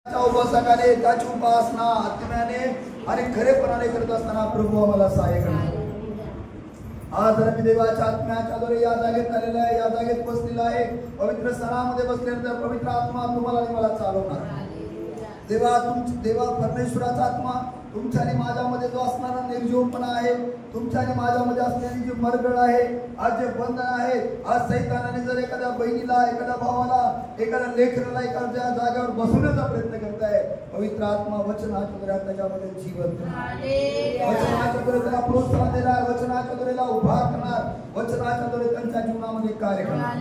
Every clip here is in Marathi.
उपासकाने त्याची उपासना आत्म्याने आणि खरेपणाने करत असताना प्रभू आम्हाला सहाय्य करणार. आज मी देवाच्या आत्म्याच्या द्वारे या जागेत आलेला आहे, या जागेत बसलेला आहे. पवित्र स्थानामध्ये बसल्यानंतर पवित्र आत्मा तुम्हाला आणि मला चालवणार. देवा परमेश्वराचा आत्मा तुमच्या आणि माझ्यामध्ये जो असणारा निर्जीवपणा आहे, तुमच्या आणि माझ्यामध्ये असलेली जी मरगळ आहे, आज जे बंधन आहे, आज सैतानाने जर एखाद्या बहिणीला, एखाद्या भावाला, एखाद्या लेकराला एखाद्या जागेवर बसवण्याचा प्रयत्न करत आहे, पवित्र आत्मा वचनाच्या द्वारे त्याच्यामध्ये जीवन देणार, वचनाच्या द्वारे त्याला प्रोत्साहन देणार, वचनाच्या द्वारे उभा करणार, वचनाच्या द्वारे त्यांच्या जीवनामध्ये कार्य करणार.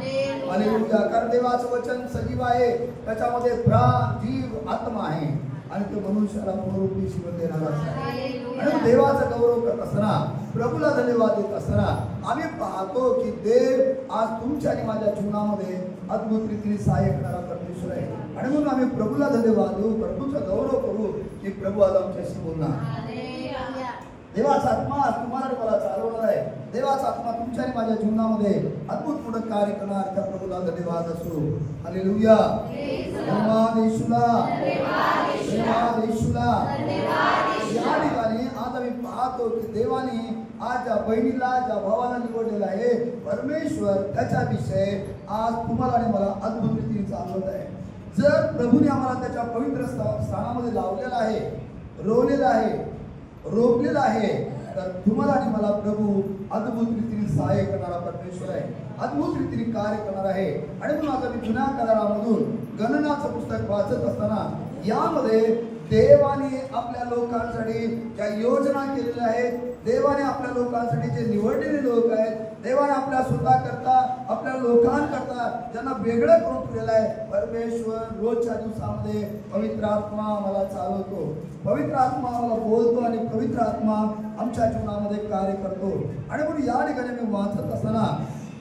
हालेलुया. कारण देवाचं वचन सजीव आहे, त्याच्यामध्ये प्राण, जीव, आत्मा आहे आणि ते मनुष्याला पूर्णरूपी जीवन देणारा आहे. आणि देवाचा गौरव करत असताना, प्रभूला धन्यवाद देत असताना आम्ही पाहतो की देव आज तुमच्या आणि माझ्या जीवनामध्ये अद्भुत रीतीने सहाय्य करणारा परमेश्वर आहे. आणि म्हणून आम्ही प्रभूला धन्यवाद देऊ, प्रभूचा गौरव करू की प्रभू आज आमच्याशी बोलणार. देवाचा आत्मा तुम्हाला मला चालवणार आहे. देवाचा आत्मा तुमच्या आणि माझ्या जीवनामध्ये अद्भुत मोठं कार्य करणार. त्या प्रभूला धन्यवाद असो. हालेलुया. धन्यवाद येशूला, धन्यवाद येशूला. या ठिकाणी आज आम्ही पाहतो की देवाने आज ज्या बहिणीला, ज्या भावाला निवडलेला आहे, परमेश्वर त्याच्याविषयी आज तुम्हाला आणि मला अद्भुत रीतीने चालवत आहे. जर प्रभूने आम्हाला त्याच्या पवित्र स्थानामध्ये लावलेला आहे, रोवलेला आहे, रोखलेला आहे, तर तुम्हाला आणि मला प्रभू अद्भुत रीतीने सहाय्य करणारा परमेश्वर आहे, अद्भुत रीतीने कार्य करणार आहे. आणि म्हणून आता मी जुन्या करारामधून गणनाचं पुस्तक वाचत असताना यामध्ये देवाने आपल्या लोकांसाठी ज्या योजना केलेल्या आहेत, देवाने आपल्या लोकांसाठी जे निवडलेले लोक आहेत, देवाने आपल्या स्वतः करता, आपल्या लोकांकरता ज्यांना वेगळं करून ठेवलेलं आहे, परमेश्वर रोजच्या दिवसामध्ये पवित्र आत्मा मला चालवतो, पवित्र आत्मा मला बोलतो आणि पवित्र आत्मा आमच्या जीवनामध्ये कार्य करतो. आणि म्हणून या ठिकाणी मी वाचत असताना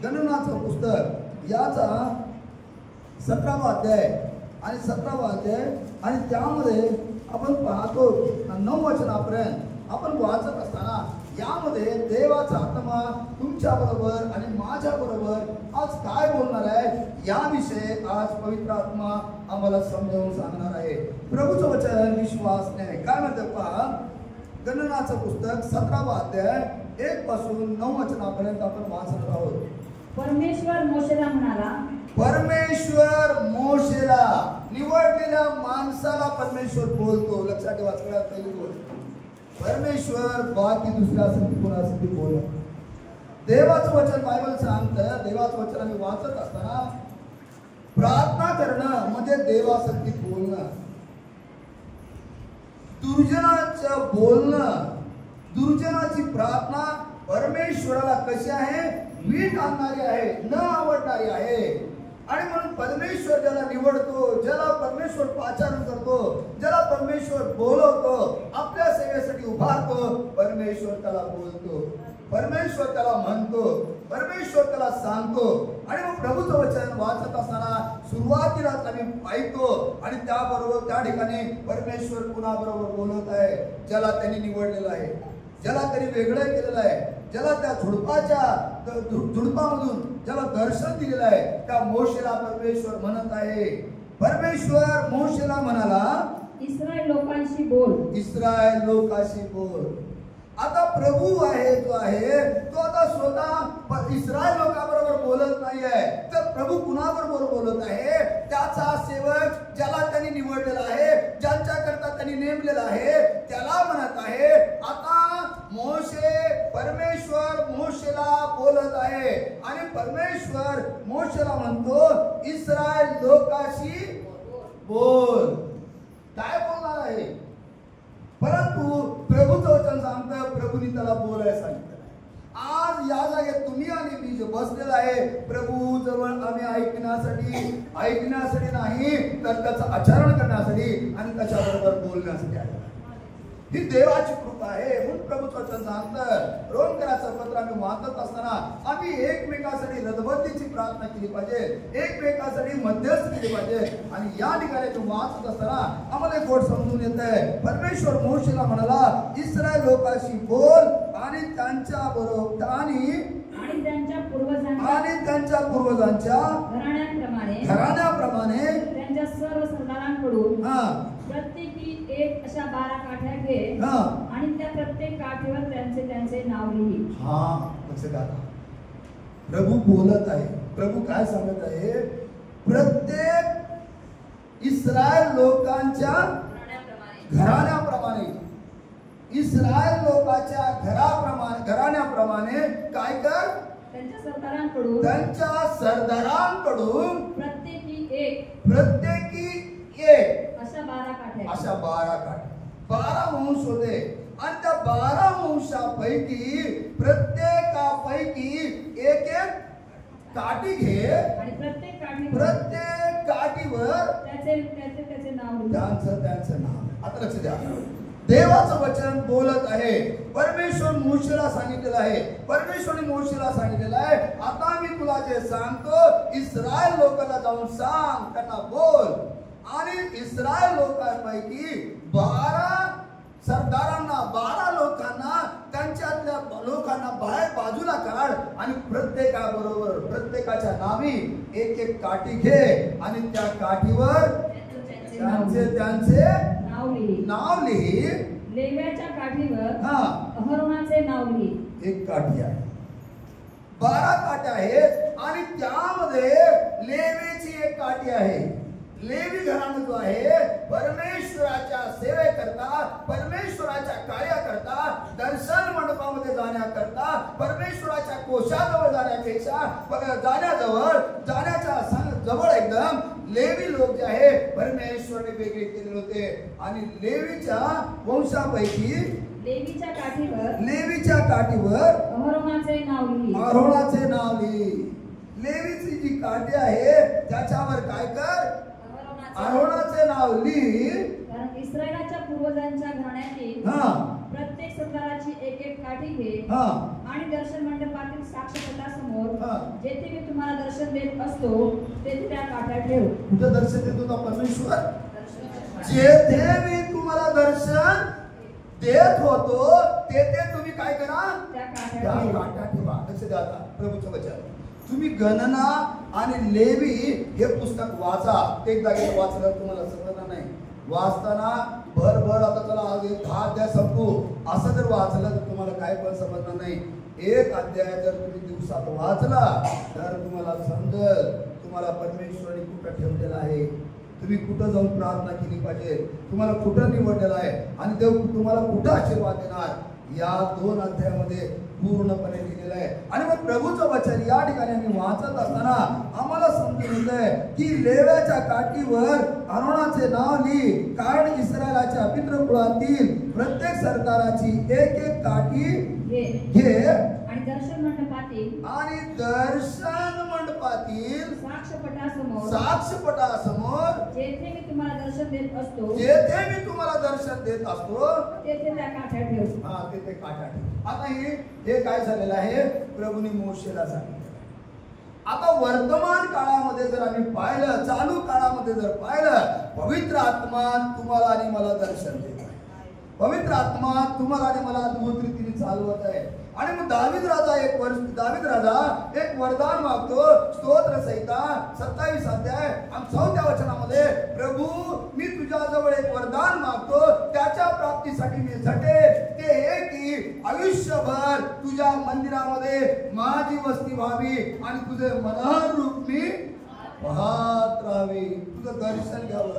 गणनाचं पुस्तक याचा 17वा अध्याय आणि 17वा अध्याय आणि त्यामध्ये आपण पाहतो 9 वचनापर्यंत आपण वाचत असताना यामध्ये देवाचा आत्मा तुमच्या बरोबर आणि माझ्या बरोबर आज काय बोलणार आहे याविषयी आज पवित्र आत्मा आम्हाला समजावून सांगणार आहे. प्रभूचं वचन विश्वासने आहे. काय म्हणते पहा, गणनाचं पुस्तक 17वा अध्याय 1 पासून 9 वचनापर्यंत आपण वाचत आहोत. परमेश्वर मोशेला म्हणाला, परमेश्वर मोशेला, निवडलेल्या माणसाला परमेश्वर बोलतो. लक्षात ठेवा, सगळ्यात पहिली गोष्ट परमेश्वर, बाकी दुसऱ्या असेल कोणासाठी बोलत. देवाचं वचन बायबल सांगतं, देवाचं वचन आम्ही वाचत असताना प्रार्थना करणं म्हणजे देवासाठी बोलणं. दुर्जनाचं बोलणं, दुर्जनाची प्रार्थना परमेश्वराला कशी आहे, वीट आणणारी आहे, न आवडणारी आहे. आणि म्हणून परमेश्वर ज्याला निवडतो, ज्याला परमेश्वर पाचारण करतो, ज्याला परमेश्वर बोलवतो, आपल्या सेवेसाठी उभारतो, परमेश्वर त्याला बोलतो, परमेश्वर त्याला म्हणतो, परमेश्वर त्याला सांगतो. आणि मग प्रभूचं वचन वाचत असताना सुरुवातीला आम्ही ऐकतो आणि त्याबरोबर त्या ठिकाणी परमेश्वर कुणाबरोबर बोलत आहे, ज्याला त्यांनी निवडलेलं आहे, ज्याला त्यांनी वेगळं केलेलं आहे, ज्याला त्या झुडपामधून ज्याला दर्शन दिलेलं आहे, त्या मोशेला परमेश्वर म्हणत आहे. परमेश्वर मोशेला म्हणाला, इस्रायल लोकांशी बोल, इस्रायल लोकांशी बोल. आता प्रभू आहे जो आहे तो आता स्वतः इस्रायल लोकांबरोबर बोलत नाही आहे, तर प्रभू कुणाबरोबर बोलत आहे, त्याचा सेवक ज्याला त्यांनी निवडलेला आहे, ज्यांच्याकरता त्यांनी नेमलेला आहे, त्याला म्हणत आहे. आता परमेश्वर मोशेला बोलत आहे आणि परमेश्वर मोशेला म्हणतो, इस्रायल लोकांशी बोल. काय बोलणार आहे? परंतु प्रभूचं वचन सांगतं, प्रभूने त्याला बोलायला सांगितलं. आज या जागेत तुम्ही आणि मी जे बसलेला आहे, प्रभू जवळ आम्ही ऐकण्यासाठी नाही, तर त्याचं आचरण करण्यासाठी आणि त्याच्याबरोबर बोलण्यासाठी आहे. ही देवाची कृपा आहे. म्हणून प्रभूचं वचन सांगतं, रोमकराचं पत्र आम्ही वाचत असताना आम्ही एकमेकांसाठी रदबद्धीची प्रार्थना केली पाहिजे, एकमेकांसाठी मध्यस्थ केली पाहिजे. आणि या ठिकाणी वाचत असताना आम्हाला एक गोष्ट समजून येत आहे. परमेश्वर मोशेला म्हणाला, इस्रायल लोकांशी बोल आणि त्यांच्या बरोबर आणि त्यांच्या पूर्वजांच्या घराण्याप्रमाणे त्यांच्या सर्व सरदारांकडून हा प्रत्येकी एक अशा 12 काठ्या घे हा आणि त्या प्रत्येक काठीवर त्यांचे त्यांचे नाव लिही. हा लक्ष द्या. प्रभू बोलत आहे. प्रभू काय सांगत आहे? प्रत्येक इस्रायल लोकांच्या घराण्याप्रमाणे, इस्रायल लोकांच्या घराण्याप्रमाणे काय कर? त्यांच्या सरदारांकडून त्यांच्या सरदारांकडून प्रत्येकी एक अशा 12 काठ्या अशा 12 काठ, 12 वंश होते आणि त्या 12 वंशापैकी प्रत्येकापैकी एक एक काठी घे आणि प्रत्येक काठीवर त्याचे नाव लिही. त्यांचं नाव. आता लक्ष द्या. देवाचं वचन बोलत आहे. परमेश्वर मोशेला सांगितलेलं आहे. परमेश्वरने मोशेला सांगितलेलं आहे, आता मी तुला जे सांगतो इस्रायल लोकांना जाऊन सांग, त्यांना बोल. आणि इस्रायल लोकांपैकी 12 सरदारांना, 12 लोकांना, त्यांच्यातल्या लोकांना बाहेर बाजूला काढ आणि प्रत्येकाबरोबर प्रत्येकाच्या नावी एक एक काठी घे आणि त्या काठीवर त्यांचे नाव लिही. लेव्याच्या काठीवर हा अहरोनाचे नाव लिही. एक काठी आहे, 12 काठ्या आहेत आणि त्यामध्ये लेवीची एक काठी आहे. लेवी घराणा जो आहे परमेश्वराच्या सेवेकरता, परमेश्वराच्या कार्याकरता, दर्शन मंडपामध्ये जाण्याकरता, परमेश्वराच्या कोशाजवळ जाण्याच्या जवळ एकदम लेवी लोक जे आहे परमेश्वराने वेगळे केलेले होते. आणि लेवीच्या वंशापैकी लेवीच्या काठीवर अहरोनाचे नाव लिही. लेवीची जी काठी आहे त्याच्यावर काय कर? अहरोनाचे नाव लिही. कारण इस्रायलाच्या पूर्वजांच्या घराण्यातील प्रत्येक सरदाराची एक एक काठी घे आणि दर्शन मंडपातील साक्षीपटासमोर जेथे मी तुम्हाला दर्शन देत असतो तेथे त्या काठ्या ठेव. कुठं दर्शन देत होता परमेश्वर? जेथे मी तुम्हाला दर्शन देत होतो तेथे तुम्ही काय करा? त्या काठ्या ठेवा. लक्ष द्या. प्रभूचं वचन तुम्ही गणना आणि लेवी हे पुस्तक वाचा. एक जागेवर वाचलं तुम्हाला समजणार नाही. वाचताना भर आता चला 10 अध्याय संपू असं जर वाचलं तर तुम्हाला काय पण समजणार नाही. एक अध्याय जर तुम्ही दिवसात वाचला तर तुम्हाला समजेल तुम्हाला परमेश्वराने कुठं ठेवलेलं आहे, तुम्ही कुठं जाऊन प्रार्थना केली पाहिजे, तुम्हाला कुठं निवडलेलं आहे आणि देव तुम्हाला कुठं आशीर्वाद देणार. या 2 अध्यायामध्ये पूर्णपणे लिहिलेलं आहे. आणि मग प्रभूचं वचन या ठिकाणी आम्ही वाचत असताना आम्हाला समजून येतंय की लेव्याच्या काठीवर अहरोनाचे नाव लिही, कारण इस्रायलाच्या पितृकुळातील प्रत्येक सरदाराची एक एक काठी घे आणि दर्शन मंडपातील साक्षपटासमोर जेथे मी तुम्हाला दर्शन देत असतो तेथे त्या काठ्या ठेव. तेथे काठ्या ठेव. आता हे काय झालेलं आहे? प्रभूने मोशेला सांगितलं. आता वर्तमान काळामध्ये जर आम्ही पाहिलं, चालू काळामध्ये जर पाहिलं, पवित्र आत्मा तुम्हाला आणि मला दर्शन देत आहे. पवित्र आत्मा तुम्हाला आणि मला अद्भुत रीतीने चालवत आहे. आणि मग दावीद राजा एक वरदान मागतो. स्तोत्र संहिता 27 अध्याय आणि 4व्या वचनामध्ये, प्रभू मी तुझ्याजवळ एक वरदान मागतो, त्याच्या प्राप्तीसाठी मी झटे. ते हे की आयुष्यभर तुझ्या मंदिरामध्ये माझी वस्ती व्हावी आणि तुझे मनोहर रूप मी पाहत राहावी. तुझं दर्शन घ्यावं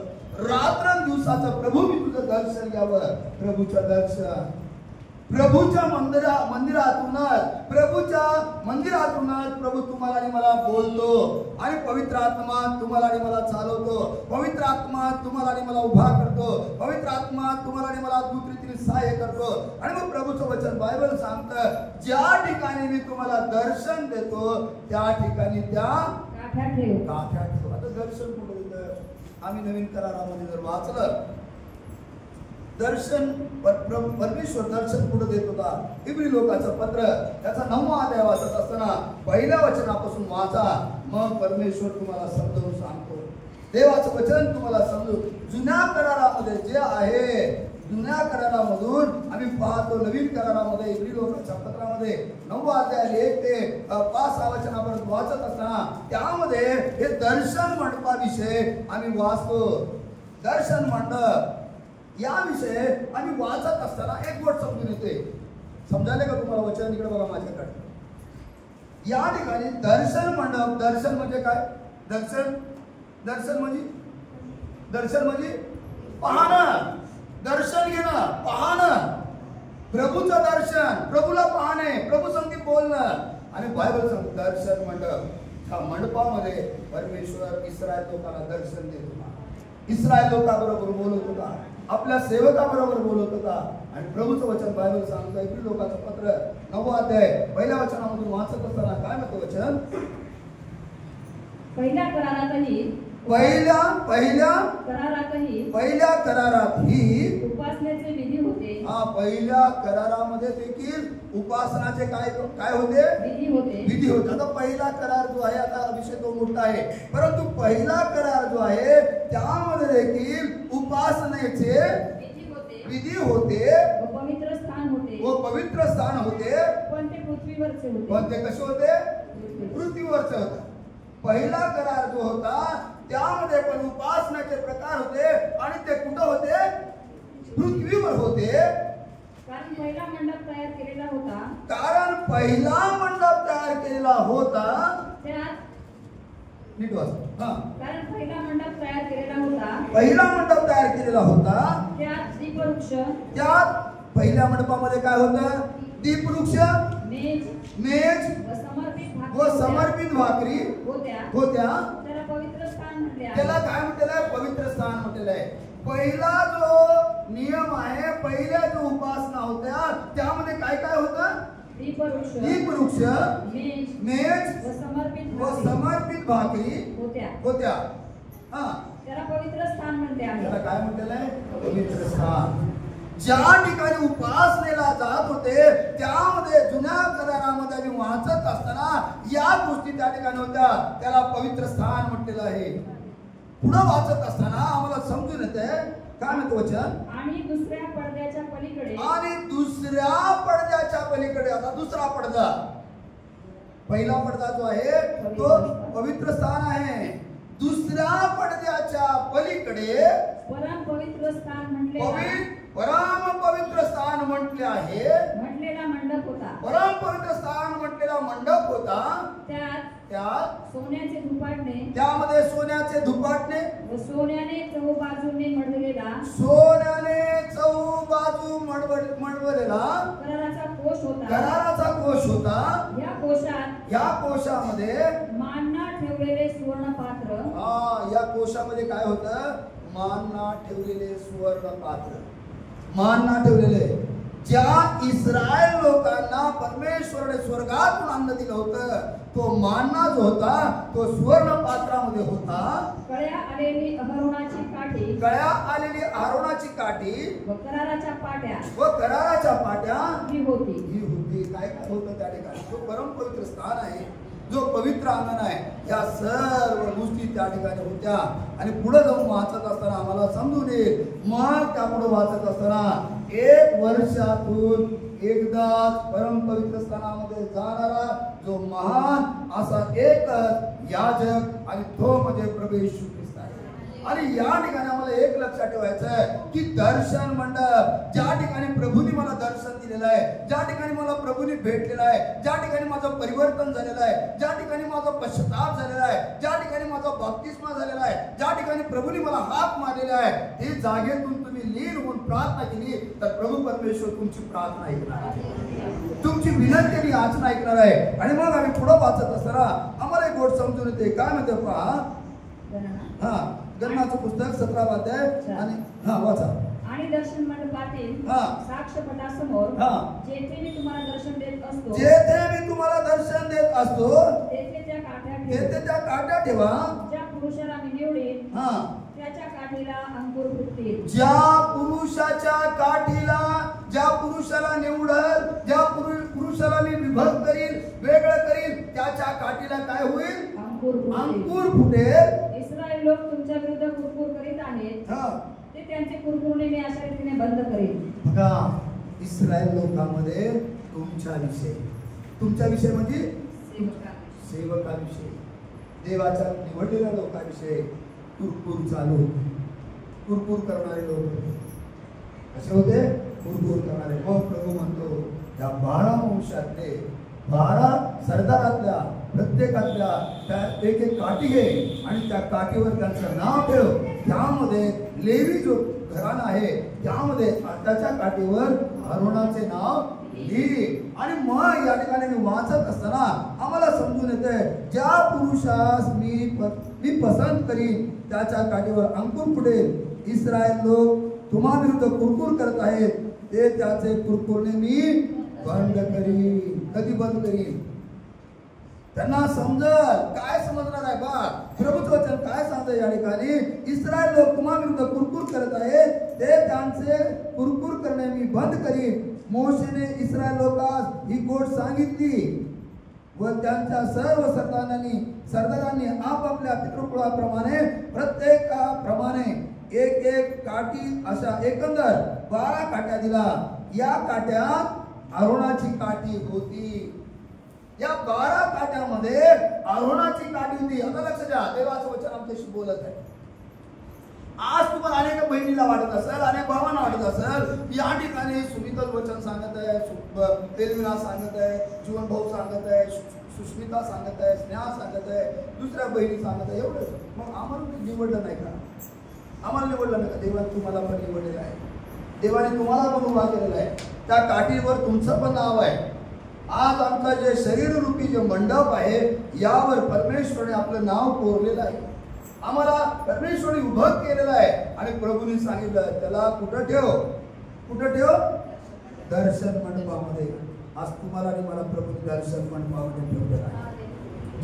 रात्रंदिवसाचं. प्रभू मी तुझं दर्शन घ्यावं. प्रभूचं दर्शन प्रभूच्या मंदिरातूनच प्रभू तुम्हाला आणि मला बोलतो. आणि पवित्र आत्मा तुम्हाला आणि मला चालवतो. पवित्र आत्मा तुम्हाला आणि मला उभा करतो. पवित्र आत्मा तुम्हाला आणि मला अद्भुत रीतीने सहाय्य करतो. आणि मग प्रभूचं वचन बायबल सांगतं, ज्या ठिकाणी मी तुम्हाला दर्शन देतो त्या ठिकाणी त्या काठ्या ठेव. आता दर्शन कुठे देतं? आम्ही नवीन करारामध्ये जर वाचलं, दर्शन परमेश्वर दर्शन कुठं देत होता? इब्री लोकांचं पत्र त्याचा 9वा अध्याय वाचत असताना पहिल्या वचनापासून वाचा. मग परमेश्वर तुम्हाला समजावून सांगतो. देवाचं वचन तुम्हाला समजू. जुन्या करारामध्ये जे आहे जुन्या करारामधून आम्ही पाहतो, नवीन करारामध्ये इब्री लोकांच्या पत्रामध्ये 9 अध्याय 1 ते 5 वचनापर्यंत वाचत असताना त्यामध्ये हे दर्शन मंडपाविषयी आम्ही वाचतो. दर्शन मंडप याविषयी आम्ही वाचत असताना एक गोष्ट समजून येते. समजायला का तुम्हाला वचन? इकडे बघा माझ्याकडे. या ठिकाणी दर्शन मंडप, दर्शन म्हणजे काय? दर्शन म्हणजे पाहणं, दर्शन घेणं, पाहणं, प्रभूचं दर्शन, प्रभूला पाहणे, प्रभू संगीत बोलणं. आणि बायबल सांगतो दर्शन मंडप, ह्या मंडपामध्ये परमेश्वर इस्रायल लोकांना दर्शन देत होता, इस्रायल लोकांबरोबर बोलत होता, आपल्या सेवकाबरोबर बोलत होता. आणि प्रभूचं वचन बायबल सांगतं इब्री लोकांचं पत्र 9 अध्याय 1 वचनामधून वाचत असताना काय म्हणतं वचन? पहिल्या करारातही उपासनेचे विधी होते. पहिल्या करारामध्ये देखील उपासनाचे काय होते? विधी होते. आता पहिला करार जो आहे, आता विषय तो मोठा आहे, परंतु पहिला करार जो आहे त्यामध्ये देखील उपासनेचे विधी होते व पवित्र स्थान होते. पण ते पृथ्वीवरचे होते. पण ते कसे होते? पृथ्वीवरचे होते. पहिला करार जो होता त्यामध्ये पण उपासनाचे प्रकार होते आणि ते कुठं होते? पृथ्वीवर होते. कारण पहिला मंडप तयार केलेला होता. नीट वाच. कारण पहिला मंडप तयार केलेला होता. त्यात दीपवृक्ष, त्यात पहिल्या मंडपामध्ये काय होतं? दीपवृक्ष, मेज व समर्पित भाकरी होत्या. त्याला काय म्हटलेलं आहे? पवित्र स्थान म्हटलेलं आहे. पहिला जो नियम आहे, पहिल्या जो उपासना होत्या त्यामध्ये काय काय होतं? दीपवृक्ष, मेज व समर्पित भाकरी होत्या. त्याला पवित्र स्थान म्हणते आहे. त्याला काय म्हटलेलं आहे? पवित्र स्थान. ज्या ठिकाणी उपासनेला जात होते त्यामध्ये जुन्या करारामध्ये आम्ही वाचत असताना या गोष्टी त्या ठिकाणी होत्या. त्याला पवित्र स्थान म्हटलेलं आहे. पुढे वाचत असताना आम्हाला समजून येते काय म्हणतो वचन? आणि दुसऱ्या पडद्याच्या पलीकडे. आता दुसरा पडदा, पहिला पडदा जो आहे तो पवित्र स्थान आहे. दुसऱ्या पडद्याच्या पलीकडे परम पवित्र स्थान म्हटले आहे. म्हटलेला मंडप होता. परम पवित्र स्थान म्हटलेला मंडप होता. त्यात सोन्याचे धुपाटणे, त्यामध्ये सोन्याचे धुपाटणे, सोन्याने चौबाजूने मढवलेला कराराचा कोश होता. या कोशामध्ये मानना ठेवलेले सुवर्ण पात्र. या कोशामध्ये काय होतं? मानना ठेवलेले सुवर्ण पात्र. मानना ठेवलेले. ज्या इस्रायल लोकांना परमेश्वराने स्वर्गातून अन्न दिलं होतं तो मानना जो होता तो सुवर्ण पात्रामध्ये होता. कळ्या आलेली अहरोनाची काठी व कराराच्या पाट्या ही होती. काय काय होतं त्या ठिकाणी? जो परम पवित्र स्थान आहे, जो पवित्र अंगण आहे, या सर्व गोष्टी त्या ठिकाणी होत्या. आणि पुढे जाऊन वाचत असताना आम्हाला समजून येईल. मग त्या पुढे वाचत असताना 1 वर्षातून एकदाच परम पवित्र स्थानामध्ये जाणारा जो महान असा एकच याजक आणि तो म्हणजे प्रभू येशू ख्रिस्त आहे. आणि या ठिकाणी आम्हाला एक लक्षात ठेवायचं आहे की दर्शन मंडप, ज्या ठिकाणी प्रभूने मला दर्शन दिलेलं आहे, ज्या ठिकाणी मला प्रभूने भेटलेलं आहे, ज्या ठिकाणी माझं परिवर्तन झालेलं आहे, ज्या ठिकाणी माझा पश्चाताप झालेला आहे, ज्या ठिकाणी माझा बाप्तिस्मा झालेला आहे, ज्या ठिकाणी प्रभूने मला हाक मारलेला आहे, ते जागेतून तुम्ही लीन होऊन प्रार्थना केली तर प्रभू परमेश्वर तुमची प्रार्थना ऐकणार आहे, तुमची विनंती याचना ऐकणार आहे. आणि मग आम्ही पुढे वाचत असताना आम्हाला एक गोष्ट समजून येते. काय म्हणते पहा? गणनाचं पुस्तक 17 अध्याय आणि वाचा. आणि दर्शन मंडपातील साक्षपटासमोर जेथे मी तुम्हाला दर्शन देत असतो तेथे त्या काट्या ठेवा. ज्या पुरुषाला मी निवडेन त्याच्या काठीला अंकुर फुटतील. ज्या पुरुषाला निवडल, ज्या पुरुषाला मी विभक्त करील, वेगळं करील, त्याच्या काठीला काय होईल? अंकुर फुटेल. इस्रायल लोक तुमच्या विरुद्ध कुरकुर करीत आहेत, ते त्यांचे कुरकुरणे मी अशा रीतीने बंद करेन. बघा, इस्रायल लोकांमध्ये तुमच्या विषय म्हणजे सेवकाविषयी, देवाच्या निवडलेल्या लोकांविषयी कुरकुर चालू होते. कुरकुर करणारे लोक कसे होते? कुरकुर करणारे. मग प्रभू म्हणतो, या 12 वंशातले 12 सरदारातल्या प्रत्येकातल्या त्या एक एक काठी घे आणि त्या काठीवर त्यांचं नाव ठेव. त्यामध्ये लेवी जो घराणा आहे त्यामध्ये त्याच्या काठीवर अरोनाचे नाव लिही. आणि मग या ठिकाणी मी वाचत असताना आम्हाला समजून येते, ज्या पुरुषास मी पसंत करीन त्याच्या काठीवर अंकुर फुटेल. इस्रायल लोक तुम्हा विरुद्ध कुरकुर करत आहेत, ते त्याचे कुरकुरणे मी बंद करीन. कधी बंद करीन? त्यांना समजल. काय समजणार आहे बा? प्रभूचं वचन काय सांगतं या ठिकाणी? इस्रायल लोक तुम्हा विरुद्ध कुरकुर करत आहेत, ते त्यांचे कुरकुर करणे मी बंद करीन. मोशेने इस्रायल लोकांस ही गोष्ट सांगितली व त्यांच्या सर्व सरदारांनी आपापल्या पितृकुळाप्रमाणे प्रत्येकाप्रमाणे एक एक काठी अशा एकंदर 12 काठ्या दिला. या काठ्यात अरोनाची काठी होती. या 12 काठ्यामध्ये अरोनाची काठी होती. आता लक्ष द्या, देवाचं वचन आमच्याशी बोलत आहे. आज तुम्हाला अनेक बहिणीला वाटत असेल, अनेक भावांना वाटत असेल, या ठिकाणी सुनीतल वचन सांगत आहे, तेलविना सांगत आहे, जीवन भाऊ सांगत आहे, सुष्मिता सांगत आहे, स्नेहा सांगत आहे, दुसऱ्या बहिणी सांगत आहे. एवढंच. मग आम्हाला निवडलं नाही का? आम्हाला निवडलं नाही का? देवाने तुम्हाला पण निवडलेलं आहे. देवाने तुम्हाला पण उभा केलेला आहे. त्या काठीवर तुमचं पण नाव आहे. आज आमचं जे शरीररूपी जे मंडप आहे यावर परमेश्वराने आपलं नाव कोरलेलं आहे. आम्हाला परमेश्वराने उभं केलेलं आहे. आणि प्रभूने सांगितलं त्याला कुठं ठेव? कुठं ठेव? दर्शन मंडपामध्ये. आज तुम्हाला आणि मला प्रभूने दर्शन मंडपामध्ये ठेवलेलं आहे.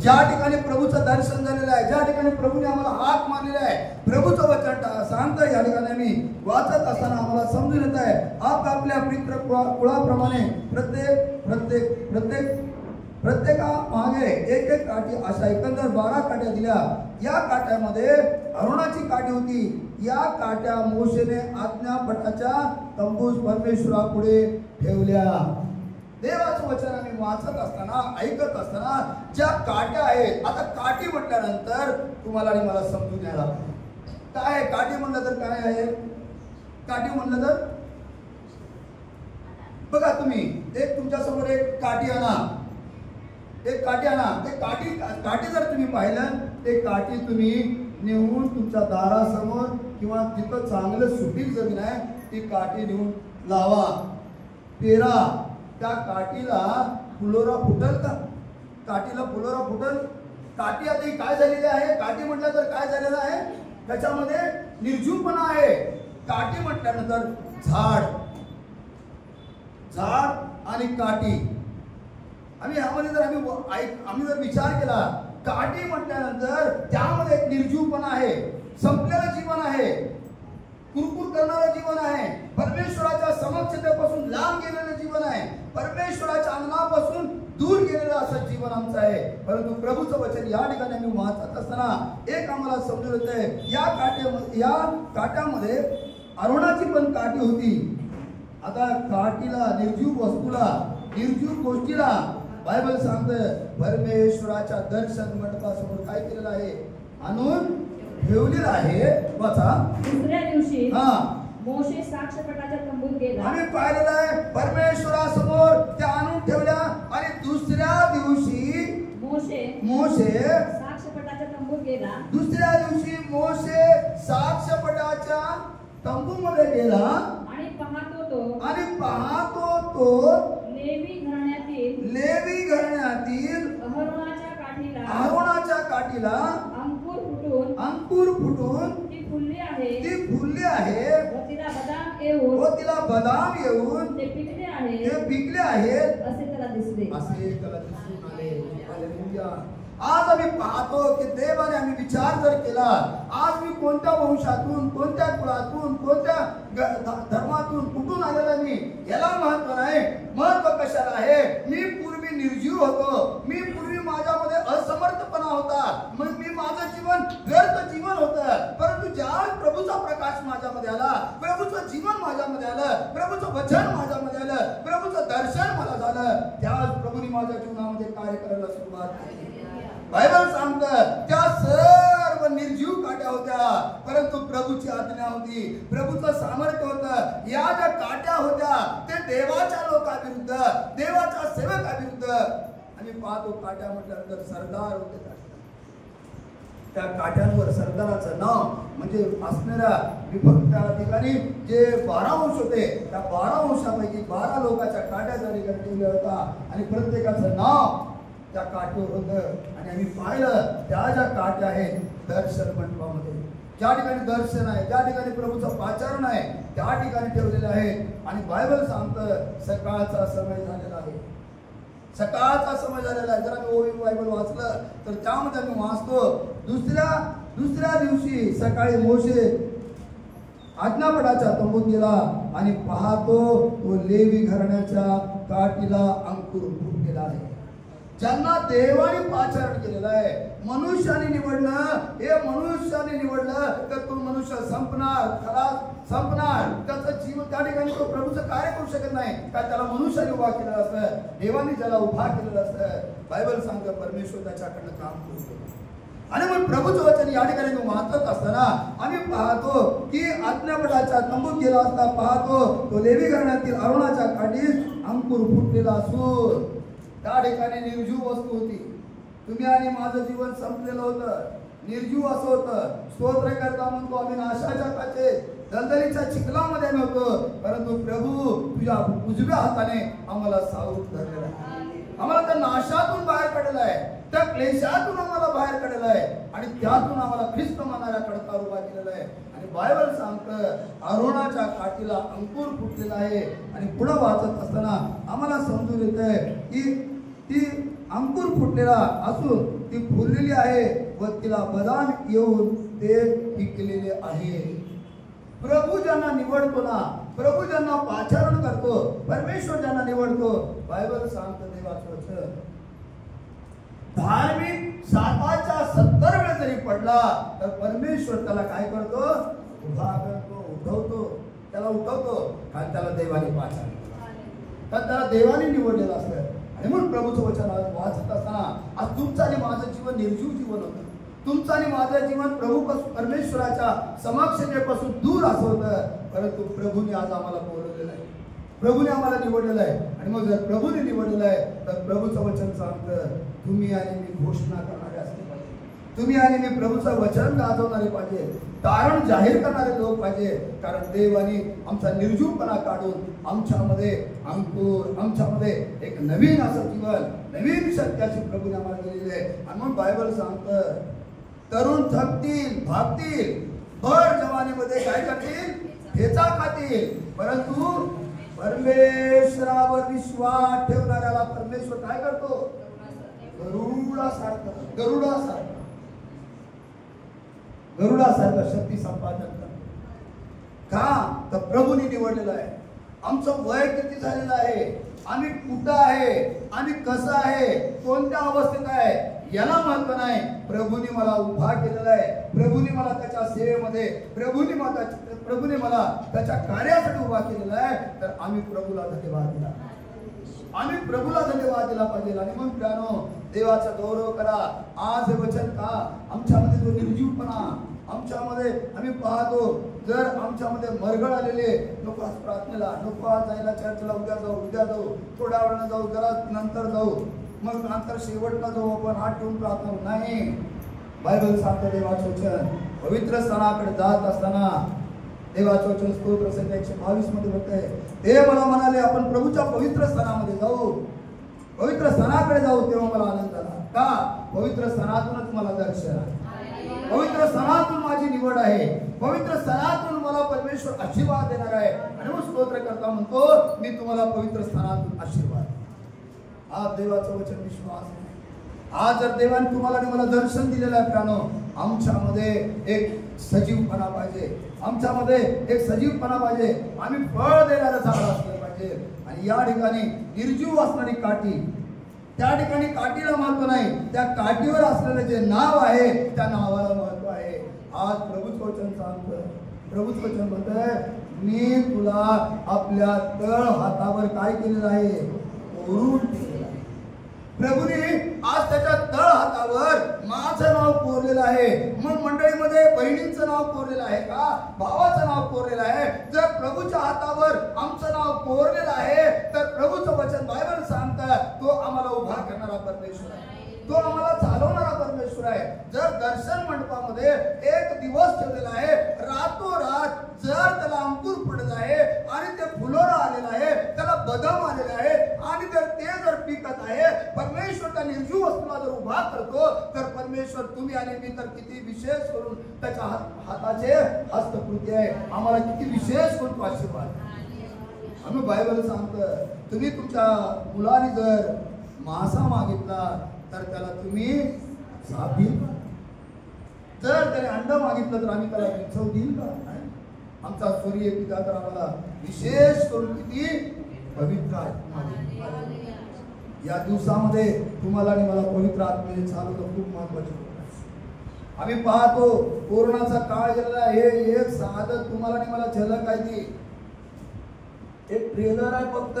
ज्या ठिकाणी प्रभूचं दर्शन झालेलं आहे, ज्या ठिकाणी प्रभूने आम्हाला हाक मारलेला आहे, प्रभूचं वचन सांगतं. या ठिकाणी आम्ही वाचत असताना आम्हाला समजून येत आहे, आपापल्या पितृ कुळाप्रमाणे प्रत्येका मागे एक एक काठी अशा एकंदर 12 काठ्या दिल्या. या काठ्यामध्ये अरोनाची काठी होती. या काठ्या मोशेने आज्ञापठाच्या तंबूस परमेश्वरापुढे ठेवल्या. देवाचं वचन आम्ही वाचत असताना, ऐकत असताना ज्या काठ्या आहेत, आता काठी म्हटल्यानंतर तुम्हाला आणि मला समजून यायला काय आहे. काठी म्हणलं तर काय आहे? काठी म्हणलं तर बघा, तुम्ही एक तुमच्यासमोर एक काठी आणा, एक काठी आणा. ते काठी जर तुम्ही पाहिलं, ते काठी तुम्ही नेऊन तुमच्या दारासमोर किंवा जिथं चांगलं सुपीक जमीन आहे ती काठी नेऊन लावा, पेरा. त्या काठीला फुलोरा फुटल का? काठीला फुलोरा फुटल? काठी आता ही काय झालेली आहे? काठी म्हटलं तर काय झालेलं आहे? त्याच्यामध्ये निर्जीवपणा आहे. काठी म्हटल्यानंतर झाड आणि काठी. आम्ही जर विचार केला, काठी म्हटल्यानंतर त्यामध्ये एक निर्जीवपणा आहे, संपलेलं जीवन आहे, कुरकुर करणारं जीवन आहे, परमेश्वराच्या समक्षतेपासून लांब गेलेलं जीवन आहे, परमेश्वराच्या अंगणापासून दूर गेलेलं असं जीवन आमचं आहे. परंतु प्रभूचं वचन या ठिकाणी आम्ही वाचत असताना एक आम्हाला समजून येते, या काठ्यामध्ये अरोनाची पण काठी होती. आता काठीला, निर्जीव वस्तूला, निर्जीव गोष्टीला बायबल सांगतं परमेश्वराच्या दर्शन मंडपासमोर काय केलेलं आहे? आणून ठेवलेलं आहे. वाचा. दुसऱ्या दिवशी मोशे साक्षपटाच्या तंबूत गेला. आम्ही पाहिलेलं आहे परमेश्वरासमोर त्या आणून ठेवल्या. आणि दुसऱ्या दिवशी मोशे साक्षपटाच्या तंबूत गेला. दुसऱ्या दिवशी मोशे साक्षपटाच्या तंबूमध्ये गेला. आणि पाहतो तो लेवी घराण्यातील अरोनाच्या काठीला अंकुर फुटून ती फुलली आहे व तिला बदाम येऊन ते पिकले आहेत असे त्याला दिसून आले. हालेलुया. आज आम्ही पाहतो की देवाने आम्ही विचार जर केला, आज मी कोणत्या वंशातून, कोणत्या कुळातून, कोणत्या धर्मातून, कुठून आलेला मी, याला महत्व नाही. महत्व कशाला आहे? मी पूर्वी निर्जीव होतो, मी पूर्वी माझ्यामध्ये असमर्थपणा होता, मग मी माझं जीवन व्यर्थ जीवन होतं. परंतु ज्या प्रभूचा प्रकाश माझ्यामध्ये आला, माझ्यामध्ये आलं, प्रभूचं वचन माझ्यामध्ये आलं, प्रभूचं दर्शन मला झालं, त्याच प्रभूने माझ्या जीवनामध्ये कार्य करायला सुरुवात केली. बायबल सांगतं त्या सर्व निर्जीव काट्या होत्या, परंतु प्रभूची आज्ञा होती, प्रभूचं सामर्थ्य होतं. या ज्या काट्या होत्या ते देवाच्या लोकांविरुद्ध, देवाच्या सेवकाविरुद्ध. आम्ही पाहतो काट्या म्हटल्यानंतर सरदार होते. त्या काट्यांवर सरदाराचं नाव म्हणजे असणाऱ्या विभक्त त्या ठिकाणी जे 12 अंश होते, त्या 12 अंशापैकी 12 लोकांच्या काट्या त्या ठिकाणी ठेवल्या होत्या आणि प्रत्येकाचं नाव त्या काठीवर होतं. आणि आम्ही पाहिलं त्या ज्या काट्या आहेत दर्शन मंडपामध्ये, ज्या ठिकाणी दर्शन आहे, ज्या ठिकाणी प्रभूचं पाचारण आहे, त्या ठिकाणी ठेवलेले आहेत. आणि बायबल सांगतं सकाळचा समय झालेला आहे, सकाळचा समय झालेला आहे. जर आम्ही ओवी बायबल वाचलं तर त्यामध्ये आम्ही वाचतो दुसऱ्या दिवशी सकाळी मोशे आज्ञापडाच्या तंबूत गेला आणि पाहतो तो लेवी घराण्याच्या काठीला अंकुर फुटलेला आहे. ज्यांना देवाने पाचारण केलेलं आहे, मनुष्याने निवडलं, हे मनुष्याने निवडलं तर तो मनुष्य संपणार, खलास संपणार, त्याचं जीवन त्या ठिकाणी तो प्रभूचं कार्य करू शकत नाही. का त्याला मनुष्याने उभा केलेलं असतं, देवाने ज्याला उभा केलेलं असतं. बायबल सांगतं परमेश्वर त्याच्याकडनं काम करतो. आणि मग प्रभूचं वचन या ठिकाणी तो वाचत असताना आम्ही पाहतो की आज्ञापडाच्या तंबूत गेला असता पाहतो तो लेवी घराण्यातील अरुणाच्या काठीस अंकुर फुटलेला असून त्या ठिकाणी निर्जीव वस्तू होती. तुम्ही आणि माझं जीवन संपलेलं होतं, निर्जीव असं होतं. स्तोत्र करता म्हणतो आम्ही नाशाच्या काचे दलदलीच्या चिखलामध्ये आम्ही होतो, परंतु प्रभू तुझ्या उजव्या हाताने आम्हाला सावरून धरलेला आहे, आम्हाला त्या नाशातून बाहेर काढलेला आहे, त्या क्लेशातून आम्हाला बाहेर काढलेला आहे आणि त्यातून आम्हाला ख्रिस्त म्हणणाऱ्या कडकावर उभा केलेला आहे. आणि बायबल सांगतं अरुणाच्या काठीला अंकुर फुटलेला आहे. आणि पुढे वाचत असताना आम्हाला समजून येत आहे की ती अंकुर फुटलेला असून ती फुललेली आहे व तिला बदाम येऊन ते पिकलेले आहे. प्रभू ज्यांना निवडतो ना, प्रभू ज्यांना पाचारण करतो, परमेश्वर ज्यांना निवडतो, बायबल सांगतं देवाचं वचन धार्मिक 70 वेळ जरी पडला तर परमेश्वर त्याला काय करतो, उभा करतो, उठवतो, त्याला उठवतो. कारण त्याला देवाने पाचारण, कारण त्याला देवाने निवडलेलं असतं. आणि म्हणून प्रभूचं वचन आज वाचत असताना आज तुमचं आणि माझं जीवन निर्जीव जीवन होतं, तुमचं आणि माझं जीवन प्रभूपासून परमेश्वराच्या समक्षतेपासून दूर असं होतं. परंतु प्रभूने आज आम्हाला बोलवलेलं आहे, प्रभूने आम्हाला निवडलेलं आहे. आणि मग जर प्रभूने निवडलेलं आहे तर प्रभूचं वचन सांगतं तुम्ही आणि मी घोषणा करणारे असले पाहिजे, तुम्ही आणि मी प्रभूचं वचन गाजवणारे पाहिजे, तारण जाहीर करणारे लोक पाहिजे. कारण देवाने आमचा निर्जीवपणा काढून आमच्यामध्ये अंकुर, आमच्यामध्ये एक नवीन असं जीवन, नवीन सत्याची प्रभूने आम्हाला दिलेली आहे. आणि मग बायबल सांगतं तरुण थकतील, भागतील, भर जवानीमध्ये काय करतील, ठेचा खातील, परंतु परमेश्वरावर विश्वास ठेवणाऱ्याला परमेश्वर काय करतो, गरुडासारखं शक्ती संपादन करतो. का तर प्रभूने निवडलेलं आहे. आमचं वय किती झालेलं आहे, आम्ही कुठं आहे, आम्ही कसं आहे, कोणत्या अवस्थेत आहे याला महत्व नाही. प्रभूने मला उभा केलेला आहे, प्रभूने मला त्याच्या सेवेमध्ये, प्रभूने मला त्याच्या कार्यासाठी उभा केलेला आहे. तर आम्ही प्रभूला धन्यवाद दिला, आम्ही प्रभूला धन्यवाद दिला पाहिजे. आणि मग प्यानो देवाचा गौरव करा. आज हे वचन का आमच्यामध्ये जो निर्जीवपणा आमच्यामध्ये आम्ही पाहतो, जर आमच्यामध्ये मरगळ आलेले, नको आज प्रार्थनेला, नको आज जायला चर्चला, उद्या जाऊ, थोड्या वेळानं जाऊ, जरा नंतर जाऊ, मग नंतर शेवटला जाऊ, आपण हात ठेवून प्रार्थना नाही. बायबल सांगतं देवाचं वचन पवित्र स्थानाकडे जात असताना देवाचं वचन स्तोत्र संहिता 122 मध्ये होतंय, ते मला म्हणाले आपण प्रभूच्या पवित्र स्थानामध्ये जाऊ, पवित्र स्थानाकडे जाऊ. तेव्हा मला आनंद झाला. का पवित्र स्थानातूनच मला दर्शन आहे, पवित्र स्थानातून माझी निवड आहे, पवित्र स्थानातून मला परमेश्वर आशीर्वाद देणार आहे. आणि मग स्तोत्र करता म्हणतो मी तुम्हाला पवित्र स्थानातून आशीर्वाद. आज देवाचं वचन विश्वास आहे. आज जर देवाने तुम्हाला आणि मला दर्शन दिलेलं आहे प्यानो, आमच्यामध्ये एक सजीवपणा पाहिजे, आमच्यामध्ये एक सजीवपणा पाहिजे. आम्ही फळ देणारं झाड असलं पाहिजे. आणि या ठिकाणी निर्जीव असणारी काठी, त्या ठिकाणी काठीला महत्व नाही, त्या काठीवर असलेलं जे नाव आहे त्या नावाला महत्व आहे. आज प्रभूचं वचन सांगतं, प्रभूचं वचन म्हणतंय मी तुला आपल्या तळ हातावर काय केलेलं आहे? कोरून ठेवलेलं आहे. प्रभूने आज त्याच्या तळ हातावर माझं नाव कोरलेलं आहे. मग मंडळीमध्ये बहिणींचं नाव कोरलेलं आहे का? भावाचं नाव कोरलेलं आहे? जर प्रभूच्या हातावर आमचं नाव कोरलेलं आहे तर प्रभूचं वचन बायबल सांगतं तो आम्हाला उभा करणारा परमेश्वर आहे, तो आम्हाला चालवणारा परमेश्वर आहे. जर दर्शन मंडपामध्ये एक दिवस ठेवलेला आहे, रातोरात जर त्याला अंकुर पडत आहे आणि ते फुलोरा आलेलं आहे, त्याला बदाम आलेला आहे आणि जर ते जर पिकत आहे, परमेश्वर त्या निर्जीव वस्तूला जर उभा करतो तर परमेश्वर तुम्ही आणि मी तर किती विशेष करून त्याच्या हाताचे हस्तकृती आहे. आम्हाला किती विशेष करून तो आशीर्वाद. आम्ही बायबल सांगतं तुम्ही तुमच्या मुलाने जर मासा मागितला तर त्याला तुम्ही साप देईल का? जर त्याने अंड मागितलं तर आम्ही त्याला चव देईल का? आमचा सूर्य पिता तर आम्हाला विशेष करून किती पवित्र आत्मा. या दिवसामध्ये तुम्हाला आणि मला पवित्र आत्म्याने चालवणं खूप महत्वाचं आहे. आम्ही पाहतो कोरोनाचा काळ गेलेला आहे. एक साधं तुम्हाला आणि मला झलक आहे ती एक ट्रेलर आहे फक्त.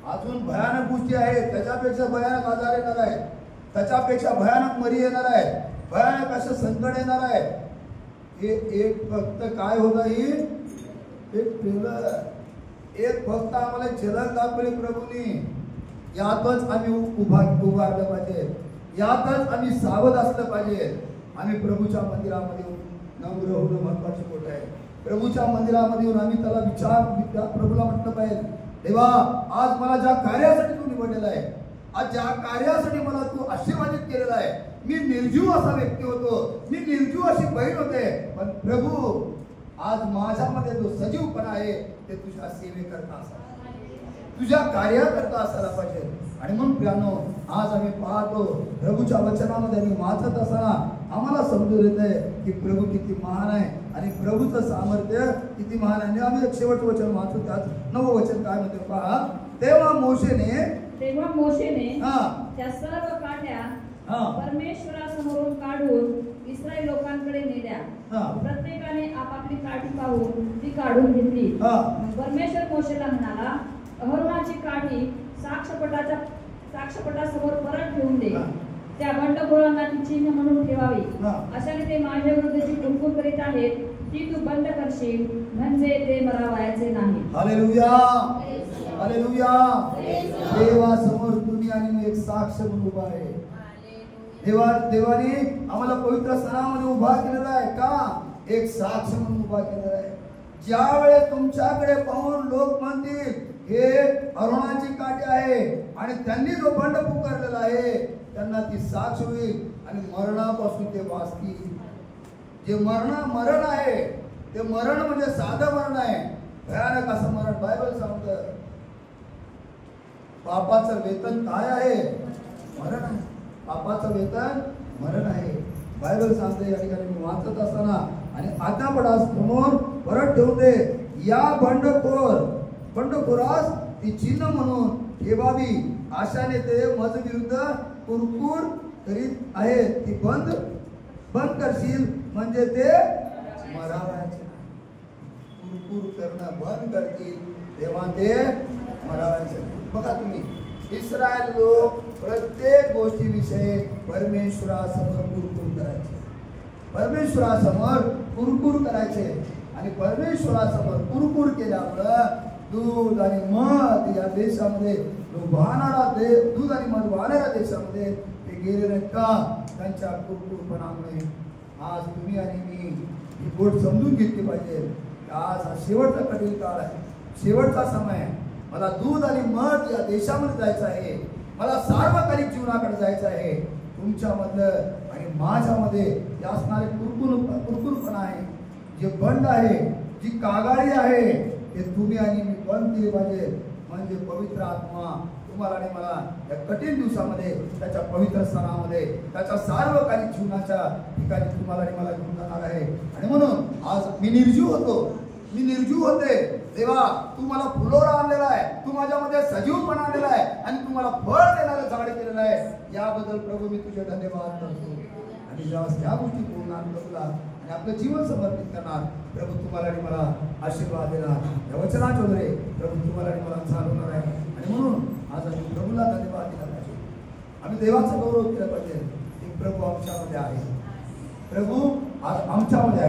अजून भयानक गोष्टी आहेत, त्याच्यापेक्षा भयानक आजार येणार आहे, त्याच्यापेक्षा भयानक मरी येणार आहे, भयानक असं संकट येणार आहे. हे एक फक्त काय होत आहे? एक ट्रेलर, एक फक्त आम्हाला झलक दाखवली प्रभूंनी. यातच आम्ही उभारलं पाहिजे, यातच आम्ही सावध असलं पाहिजे. आम्ही प्रभूच्या मंदिरामध्ये नम्र होणं महत्वाची गोष्ट आहे. प्रभूच्या मंदिरामध्ये येऊन आम्ही त्याला प्रभूला म्हटलं पाहिजे, देवा आज मला ज्या कार्यासाठी तू निवडलेला आहे, आज ज्या कार्यासाठी मला तू आशीर्वादित केलेला आहे, मी निर्जीव असा व्यक्ती होतो, मी निर्जीव अशी बहीण होते, पण प्रभू आज माझ्यामध्ये जो सजीवपणा आहे ते तुझ्या सेवेकरता असावा, तुझ्या कार्याकरता असायला पाहिजे. आणि मग प्रियानो आज आम्ही पाहतो प्रभूच्या वचनामध्ये आम्ही वाचत असताना आम्हाला समजून येत आहे की प्रभू किती महान आहे आणि प्रभूचं सामर्थ्य किती महान आहे. आम्ही एक शेवटचं वचन वाचू, त्यात 9वं वचन काय म्हणते पहा. तेव्हा मोशेने त्या सर्व काठ्या परमेश्वरासमोरून काढून इस्रायल लोकांकडे नेल्या. प्रत्येकाने आपापली काठी पाहून ती काढून घेतली. परमेश्वर मोशेला म्हणाला, अहरोनाची काठी साक्षपटासमोर परत ठेवून दे. त्या बंडखोरांना ती चिन्ह म्हणून ठेवावी. अशाने ते माझ्या विरुद्ध जी कुरकुर करीत आहेत ती तू बंद करशील, म्हणजे ते मरावायचे नाही. Hallelujah, hallelujah. देवासमोर तुम्ही आणि मी एक साक्ष म्हणून उभा आहे. देवाने आम्हाला पवित्र स्थानामध्ये उभा केलेला आहे का? एक साक्ष म्हणून उभा केलेला आहे. ज्या वेळेस तुमच्याकडे पाहून लोक म्हणतील हे अरुणाची काठी आहे आणि त्यांनी जो बंड पुकारलेला आहे त्यांना ती साक्ष होईल आणि मरणापासून ते वाचतील. जे मरण आहे ते मरण म्हणजे साधं मरण आहे, भयानक असं मरण. बायबल सांगतं पापाचं वेतन काय आहे? मरण आहे. पापाचं वेतन मरण आहे. बायबल सांगते या ठिकाणी मी वाचत असताना, आणि आता समोर परत ठेवून दे. या बंडखोरास ती चिन्ह म्हणून ठेवावी. आशाने ते मज विरुद्ध कुरकुर करीत आहे, ती बंद करशील, म्हणजे ते मरावायचे. कुरकुर करणं बंद करतील तेव्हा ते मरावायचे. बघा तुम्ही, इस्रायल लोक प्रत्येक गोष्टीविषयी परमेश्वरासमोर कुरकुर करायचे, परमेश्वरासमोर कुरकुर करायचे. आणि परमेश्वरासमोर कुरकुर केल्यामुळं दूध आणि मध या देशामध्ये दूध आणि मध वाहणाऱ्या देशामध्ये ते गेले नाहीत का? त्यांच्या कुरकुरपणामुळे. आज तुम्ही आणि मी ही गोष्ट समजून घेतली पाहिजे. आज हा शेवटचा कठीण काळ आहे, शेवटचा समय आहे. मला दूध आणि मध या देशामध्ये जायचं आहे, मला सार्वकालिक जीवनाकडे जायचं आहे. तुमच्यामधलं आणि माझ्यामध्ये जे असणारे कुरकुरपणा आहे, जे बंड आहे, जी कागाळी आहे, ते तुम्ही आणि मी बंद केली पाहिजे. म्हणजे पवित्र आत्मा तुम्हाला आणि मला या कठीण दिवसामध्ये त्याच्या पवित्र स्थानामध्ये त्याच्या सार्वकालिक जीवनाच्या ठिकाणी तुम्हाला आणि मला घेऊन जाणार आहे. आणि म्हणून आज मी निर्जीव होते. देवा तू मला फुलोरा आणलेला आहे, तू माझ्यामध्ये सजीवपणा आणलेला आहे आणि तू मला फळ देणारं झाड केलेलं आहे. याबद्दल प्रभू मी तुझे धन्यवाद करतो. आणि जेव्हा त्या गोष्टी पूर्ण आणतो तुला आणि आपलं जीवन समर्पित करणार. प्रभू तुम्हाला आणि मला आशीर्वाद देणार. या वचनाच्या द्वारे प्रभू तुम्हाला आणि मला चालवणार आहे. आणि म्हणून आज आम्ही प्रभूला धन्यवाद दिला पाहिजे. आम्ही देवाचा गौरव केला पाहिजे की प्रभू आमच्यामध्ये आहे. प्रभू आज आमच्यामध्ये आहे.